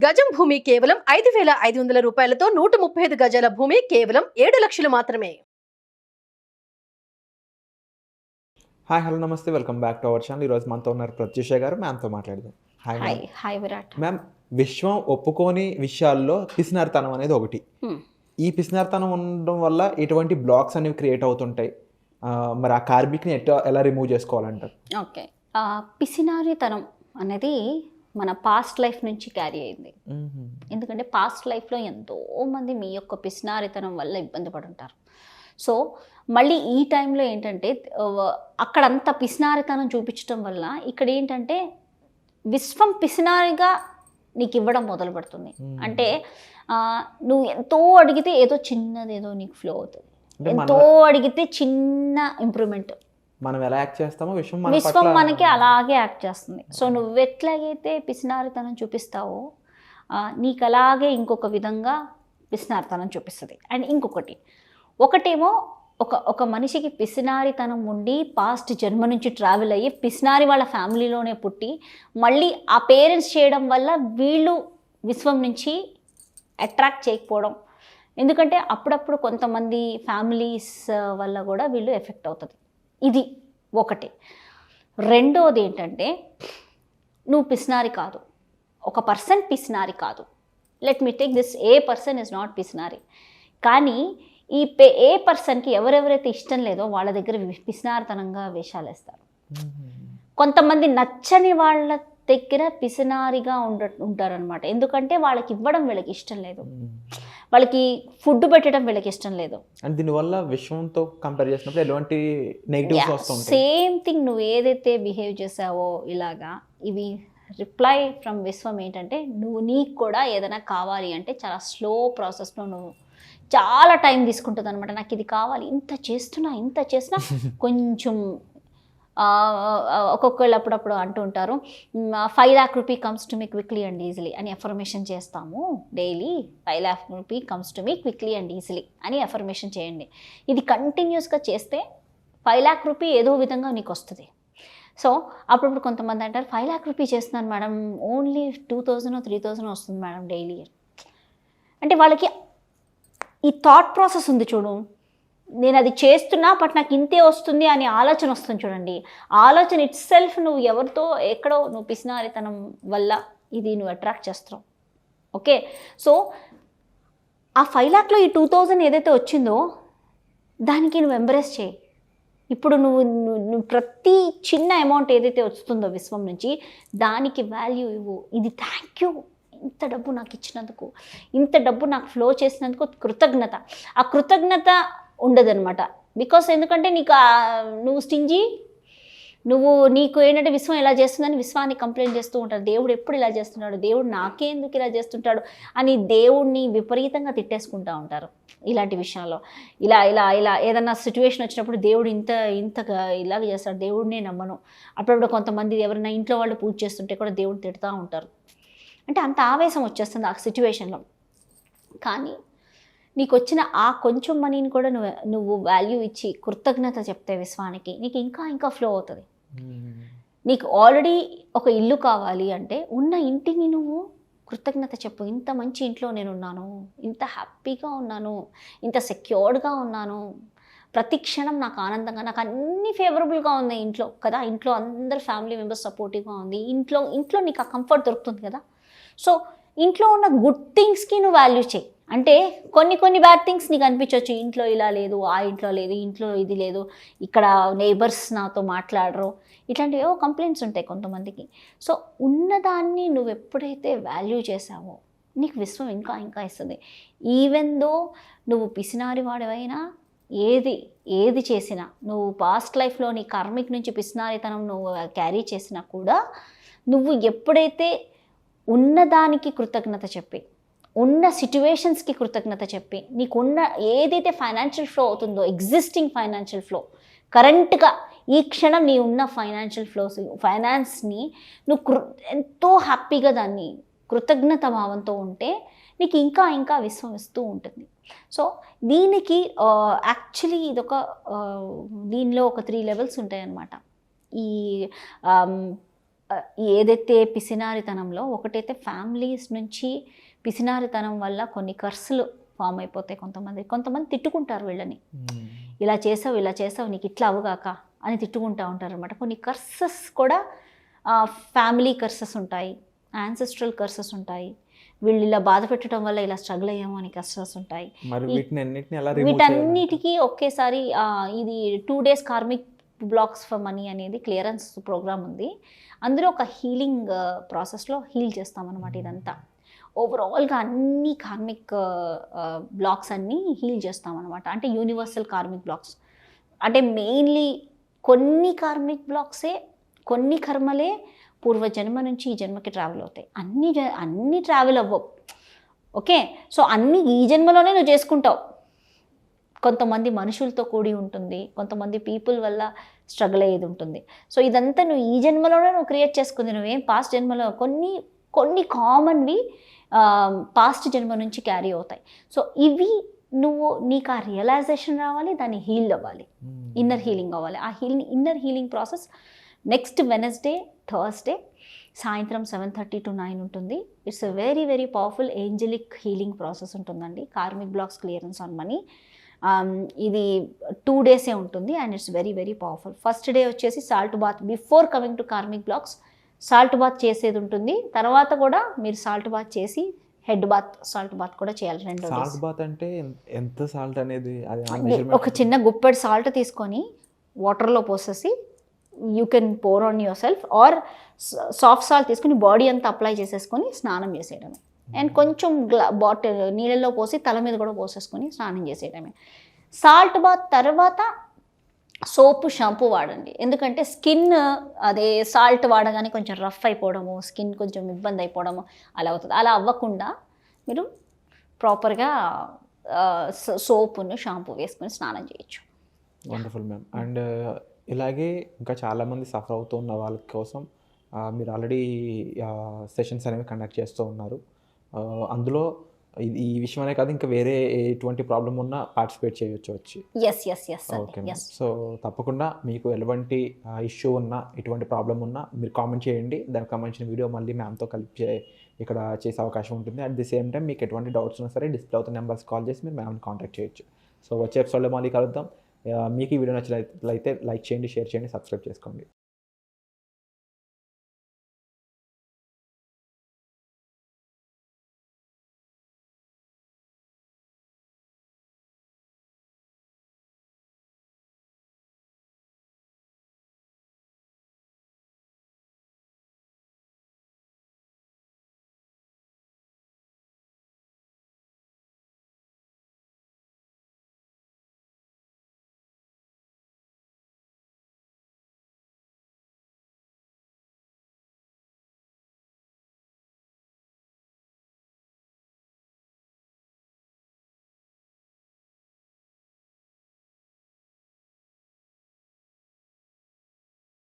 గజం భూమి కేవలం 5,500 రూపాయలతో 135 గజాల భూమి కేవలం 7 లక్షలు మాత్రమే. హాయ్ హలో నమస్తే welcome back to our channel. ఈరోజు మనతో ఉన్నారు ప్రత్యూష గారు. మ్యామ్తో మాట్లాడదాం. హాయ్ విరాట్. మ్యామ్, విశ్వం ఒప్పుకోని విషయాల్లో పిసినారితనం అనేది ఒకటి. ఈ పిసినారితనం ఉండడం వల్ల ఎటువంటి బ్లాక్స్ అనేవి క్రియేట్ అవుతుంటాయి. మరి ఆ కార్మిక్ని ఎలా రిమూవ్ చేసుకోవాలంటారు? ఓకే, పిసినారితనం అనేది మన పాస్ట్ లైఫ్ నుంచి క్యారీ అయింది. ఎందుకంటే పాస్ట్ లైఫ్లో ఎంతోమంది మీ యొక్క పిసినారితనం వల్ల ఇబ్బంది పడుంటారు. సో మళ్ళీ ఈ టైంలో ఏంటంటే అక్కడంతా పిసినారితనం చూపించడం వల్ల ఇక్కడ ఏంటంటే విశ్వం పిసినారిగా నీకు ఇవ్వడం మొదలు పెడుతుంది. అంటే నువ్వు ఎంతో అడిగితే ఏదో చిన్నది ఏదో నీకు ఫ్లో అవుతుంది, ఎంతో అడిగితే చిన్న ఇంప్రూవ్మెంట్. మనం ఎలా యాక్ట్ చేస్తామో విశ్వం మనకి అలాగే యాక్ట్ చేస్తుంది. సో నువ్వు ఎట్లాగైతే పిసినారితనం చూపిస్తావో నీకు అలాగే ఇంకొక విధంగా పిసినారితనం చూపిస్తుంది. అండ్ ఒకటేమో ఒక మనిషికి పిసినారితనం ఉండి పాస్ట్ జన్మ నుంచి ట్రావెల్ అయ్యి పిసినారి వాళ్ళ ఫ్యామిలీలోనే పుట్టి మళ్ళీ ఆ పేరెంట్స్ చేయడం వల్ల వీళ్ళు విశ్వం నుంచి అట్రాక్ట్ చేయకపోవడం. ఎందుకంటే అప్పుడప్పుడు కొంతమంది ఫ్యామిలీస్ వల్ల కూడా వీళ్ళు ఎఫెక్ట్ అవుతుంది. ఇది ఒకటి. రెండోది ఏంటంటే నువ్వు పిసినారి కాదు, ఒక పర్సన్ పిసినారి కాదు. Let me take this, A person is not పిసినారి. కానీ ఏ పర్సన్కి ఎవరెవరైతే ఇష్టం లేదో వాళ్ళ దగ్గర పిసినారితనంగా వేషాలు వేస్తారు. కొంతమంది నచ్చని వాళ్ళ దగ్గర పిసినారిగా ఉంటారనమాట. ఎందుకంటే వాళ్ళకి ఇవ్వడం వీళ్ళకి ఇష్టం లేదు, వాళ్ళకి ఫుడ్ పెట్టడం వీళ్ళకి ఇష్టం లేదు. అండ్ దీనివల్ల విశ్వంతో కంపేర్ చేసినప్పుడు ఎలాంటి నెగటివ్స్ వస్తుంటాయి? సేమ్ థింగ్, నువ్వు ఏదైతే బిహేవ్ చేసావో ఇలాగా, ఇవి రిప్లై ఫ్రమ్ విశ్వం ఏంటంటే నీకు కూడా ఏదైనా కావాలి అంటే చాలా స్లో ప్రాసెస్లో నువ్వు చాలా టైం తీసుకుంటుంది అనమాట. నాకు ఇది కావాలి, ఇంత చేస్తున్నా కొంచెం ఒక్కొక్కళ్ళు అప్పుడప్పుడు అంటూ ఉంటారు 5 lakh rupee comes to me quickly and easily అని ఎఫర్మేషన్ చేస్తాము daily. 5 lakh rupee comes to me quickly and easily అని ఎఫర్మేషన్ చేయండి. ఇది కంటిన్యూస్గా చేస్తే 5 lakh రూపీ ఏదో విధంగా నీకు వస్తుంది. సో అప్పుడప్పుడు కొంతమంది అంటారు 5 lakh రూపీ చేస్తున్నాను మేడం, ఓన్లీ 2,000 3,000 వస్తుంది మేడం డైలీ. అంటే వాళ్ళకి ఈ థాట్ ప్రాసెస్ ఉంది చూడు, నేను అది చేస్తున్నా బట్ నాకు ఇంతే వస్తుంది అనే ఆలోచన వస్తుంది చూడండి. ఆలోచన ఇట్ సెల్ఫ్ నువ్వు ఎవరితో ఎక్కడో నువ్వు పిసినారితనం వల్ల ఇది నువ్వు అట్రాక్ట్ చేస్తున్నావు. ఓకే, సో ఆ 5 lakhలో ఈ 2,000 ఏదైతే వచ్చిందో దానికి నువ్వు ఎంబ్రేస్ చేయి. ఇప్పుడు నువ్వు ప్రతి చిన్న అమౌంట్ ఏదైతే వస్తుందో విశ్వం నుంచి దానికి వాల్యూ ఇవ్వు. ఇది థ్యాంక్ యూ, ఇంత డబ్బు నాకు ఇచ్చినందుకు, ఇంత డబ్బు నాకు ఫ్లో చేసినందుకు కృతజ్ఞత. ఆ కృతజ్ఞత ఉండదన్నమాట. బికాస్ ఎందుకంటే నువ్వు స్టింజీ, నీకు ఏంటంటే విశ్వం ఇలా చేస్తుందని విశ్వాన్ని కంప్లైంట్ చేస్తూ ఉంటారు. దేవుడు ఎప్పుడు ఇలా చేస్తున్నాడు, దేవుడు నాకే ఎందుకు ఇలా చేస్తుంటాడు అని దేవుడిని విపరీతంగా తిట్టేసుకుంటూ ఉంటారు. ఇలాంటి విషయాల్లో ఇలా ఇలా ఇలా ఏదన్నా సిచ్యువేషన్ వచ్చినప్పుడు దేవుడు ఇంతగా ఇలాగ చేస్తాడు, దేవుడినే నమ్మను. అప్పుడప్పుడు కొంతమంది ఎవరైనా ఇంట్లో వాళ్ళు పూజ చేస్తుంటే కూడా దేవుడు తిడుతూ ఉంటారు. అంటే అంత ఆవేశం వచ్చేస్తుంది ఆ సిచ్యువేషన్లో. కానీ నీకు వచ్చిన ఆ కొంచెం మనీని కూడా నువ్వు వాల్యూ ఇచ్చి కృతజ్ఞత చెప్తే విశ్వానికి, నీకు ఇంకా ఫ్లో అవుతుంది. నీకు ఆల్రెడీ ఒక ఇల్లు కావాలి అంటే ఉన్న ఇంటిని నువ్వు కృతజ్ఞత చెప్పు. ఇంత మంచి ఇంట్లో నేను ఉన్నాను, ఇంత హ్యాపీగా ఉన్నాను, ఇంత సెక్యూర్డ్గా ఉన్నాను, ప్రతి క్షణం నాకు ఆనందంగా, నాకు అన్ని ఫేవరబుల్గా ఉన్నాయి ఇంట్లో కదా, ఇంట్లో అందరు ఫ్యామిలీ మెంబర్స్ సపోర్టివ్గా ఉంది, ఇంట్లో నీకు ఆ కంఫర్ట్ దొరుకుతుంది కదా. సో ఇంట్లో ఉన్న గుడ్ థింగ్స్కి నువ్వు వాల్యూ చేయి. అంటే కొన్ని బ్యాడ్ థింగ్స్ నీకు అనిపించవచ్చు, ఇంట్లో ఇలా లేదు, ఆ ఇంట్లో లేదు, ఇంట్లో ఇది లేదు, ఇక్కడ నేబర్స్ నాతో మాట్లాడరు, ఇట్లాంటివి ఏవో కంప్లైంట్స్ ఉంటాయి కొంతమందికి. సో ఉన్నదాన్ని నువ్వు ఎప్పుడైతే వాల్యూ చేసావో నీకు విశ్వం ఇంకా ఇస్తుంది. ఈవెన్ దో నువ్వు పిసినారి వాడివైనా ఏది చేసినా, నువ్వు పాస్ట్ లైఫ్లో నీ కార్మిక్ నుంచి పిసినారితనం నువ్వు క్యారీ చేసినా కూడా నువ్వు ఎప్పుడైతే ఉన్నదానికి కృతజ్ఞత చెప్పి, ఉన్న సిచ్యువేషన్స్కి కృతజ్ఞత చెప్పి, నీకున్న ఏదైతే ఫైనాన్షియల్ ఫ్లో అవుతుందో, ఎగ్జిస్టింగ్ ఫైనాన్షియల్ ఫ్లో, కరెంట్గా ఈ క్షణం నీ ఉన్న ఫైనాన్స్ని నువ్వు ఎంతో హ్యాపీగా దాన్ని కృతజ్ఞత భావంతో ఉంటే నీకు ఇంకా విశ్వం ఇస్తూ ఉంటుంది. సో దీనికి యాక్చువల్లీ దీనిలో ఒక 3 levels ఉంటాయి అన్నమాట. ఈ ఏదైతే పిసినారితనంలో ఒకటైతే ఫ్యామిలీస్ నుంచి పిసినారితనం వల్ల కొన్ని కర్సులు ఫామ్ అయిపోతాయి. కొంతమంది తిట్టుకుంటారు వీళ్ళని, ఇలా చేసావు నీకు ఇట్లా అవగాక అని తిట్టుకుంటూ ఉంటారు అనమాట. కొన్ని కర్సెస్ కూడా ఫ్యామిలీ కర్సెస్ ఉంటాయి, యాన్సెస్ట్రల్ కర్సెస్ ఉంటాయి. వీళ్ళు ఇలా బాధ పెట్టడం వల్ల ఇలా స్ట్రగుల్ అయ్యాము అని కర్సెస్ ఉంటాయి. వీటన్నిటికీ ఒకేసారి ఇది 2 days karmic blocks for money అనేది క్లియరెన్స్ ప్రోగ్రామ్ ఉంది. అందులో ఒక హీలింగ్ ప్రాసెస్లో హీల్ చేస్తామన్నమాట. ఇదంతా ఓవరాల్గా అన్ని కార్మిక్ బ్లాక్స్ అన్నీ హీల్ చేస్తామన్నమాట. అంటే యూనివర్సల్ కార్మిక్ బ్లాక్స్ అంటే మెయిన్లీ కొన్ని కార్మిక్ బ్లాక్సే, కొన్ని కర్మలే పూర్వజన్మ నుంచి ఈ జన్మకి ట్రావెల్ అవుతాయి. అన్నీ ట్రావెల్ అవ్వవు. ఓకే, సో అన్నీ ఈ జన్మలోనే నువ్వు చేసుకుంటావు. కొంతమంది మనుషులతో కూడి ఉంటుంది, కొంతమంది పీపుల్ వల్ల స్ట్రగుల్ అయ్యేది ఉంటుంది. సో ఇదంతా నువ్వు ఈ జన్మలోనే నువ్వు క్రియేట్ చేసుకుంది. నువ్వేం పాస్ట్ జన్మలో కొన్ని కామన్వి పాస్ట్ జన్మ నుంచి క్యారీ అవుతాయి. సో ఇవి నీకు ఆ రియలైజేషన్ రావాలి, దాన్ని హీల్ అవ్వాలి, ఇన్నర్ హీలింగ్ అవ్వాలి. ఆ inner healing process next Wednesday, Thursday సాయంత్రం 7:30 to 9 ఉంటుంది. It's a very very powerful angelic healing process ఉంటుందండి. Karmic blocks clearance on money. ఇది 2 days ఉంటుంది and it's very very powerful. First day వచ్చేసి salt bath. Before coming to karmic blocks salt bath చేసేది ఉంటుంది. తర్వాత కూడా మీరు సాల్ట్ బాత్ చేసి హెడ్ బాత్, సాల్ట్ బాత్ కూడా చేయాలి. 2 days. సాల్ట్ బాత్ అంటే ఎంత సాల్ట్ అనేది? ఒక చిన్న గుప్పెడు సాల్ట్ తీసుకొని వాటర్లో పోసేసి you can pour on yourself, or soft salt తీసుకుని బాడీ అంతా అప్లై చేసేసుకొని స్నానం చేసేయడమే. అండ్ కొంచెం బాటిల్ నీళ్ళల్లో పోసి తల మీద కూడా పోసేసుకొని స్నానం చేసేయడమే. సాల్ట్ బాత్ తర్వాత సోపు, షాంపూ వాడండి. ఎందుకంటే స్కిన్ అదే సాల్ట్ వాడగానే కొంచెం రఫ్ అయిపోవడము, స్కిన్ కొంచెం ఇబ్బంది అయిపోవడము అలా అవుతుంది. అలా అవ్వకుండా మీరు ప్రాపర్గా సోపును, షాంపూ వేసుకొని స్నానం చేయొచ్చు. Wonderful ma'am. అండ్ ఇలాగే ఇంకా చాలామంది సఫర్ అవుతూ ఉన్న వాళ్ళ కోసం మీరు ఆల్రెడీ సెషన్స్ అనేవి కండక్ట్ చేస్తూ ఉన్నారు. అందులో ఈ విషయమనే కాదు, ఇంకా వేరే ఎటువంటి ప్రాబ్లం ఉన్నా పార్టిసిపేట్ చేయొచ్చు వచ్చి. ఓకే, సో తప్పకుండా మీకు ఎటువంటి ఇష్యూ ఉన్నా, ఎటువంటి ప్రాబ్లం ఉన్నా మీరు కామెంట్ చేయండి. దానికి సంబంధించిన వీడియో మళ్ళీ మ్యామ్తో కలిపి ఇక్కడ చేసే అవకాశం ఉంటుంది. అట్ ది సేమ్ టైం మీకు ఎటువంటి డౌట్స్ ఉన్నా సరే డిస్ప్లే అవుతున్న నెంబర్స్ కాల్ చేసి మీరు మ్యామ్ని కాంటాక్ట్ చేయొచ్చు. సో వచ్చే ఎపిసోడ్లో మళ్ళీ కలుద్దాం. మీకు ఈ వీడియో నచ్చినట్లయితే లైక్ చేయండి, షేర్ చేయండి, సబ్స్క్రైబ్ చేసుకోండి.